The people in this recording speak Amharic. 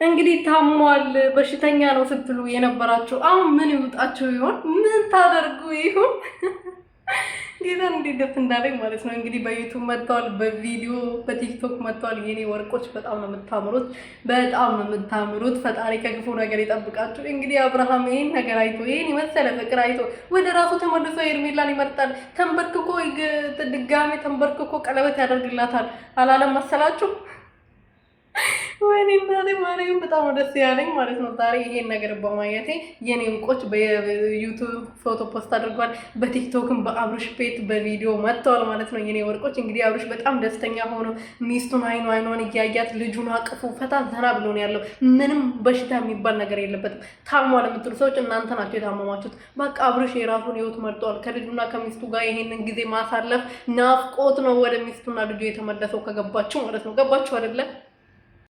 እንግዲህ ታሟል በሽተኛ ነው ስትሉ የነበራችሁ አሁን ምን ይውጣችሁ ይሆን? ምን ታደርጉ ይሆን? ጌታ እንዴት ደስ እንዳለኝ ማለት ነው። እንግዲህ በዩቲዩብ መጥተዋል፣ በቪዲዮ በቲክቶክ መጥተዋል። የኔ ወርቆች በጣም ነው የምታምሩት፣ በጣም ነው የምታምሩት። ፈጣሪ ከክፉ ነገር ይጠብቃችሁ። እንግዲህ አብርሃም ይሄን ነገር አይቶ ይሄን የመሰለ ፍቅር አይቶ ወደ ራሱ ተመልሶ ሄርሜላን ይመርጣል። ተንበርክኮ ድጋሜ ተንበርክኮ ቀለበት ያደርግላታል አላለም መሰላችሁ? ወይኔ እናቴ ማርያም በጣም ደስ ያለኝ ማለት ነው። ዛሬ ይሄን ነገር በማየቴ የኔ እንቆች በዩቲዩብ ፎቶ ፖስት አድርጓል፣ በቲክቶክም በአብርሽ ቤት በቪዲዮ መጥተዋል ማለት ነው። የኔ ወርቆች እንግዲህ አብርሽ በጣም ደስተኛ ሆኖ ሚስቱን አይኗን እያያት ልጁን አቅፉ ፈታ ዘና ብሎ ነው ያለው። ምንም በሽታ የሚባል ነገር የለበትም። ታሟል የምትሉ ሰዎች እናንተ ናቸው የታመማችሁት። በቃ አብርሽ የራሱን ህይወት መርጧል። ከልጁና ከሚስቱ ጋር ይሄንን ጊዜ ማሳለፍ ናፍቆት ነው ወደ ሚስቱና ልጁ የተመለሰው። ከገባችሁ ማለት ነው። ገባችሁ አይደለ?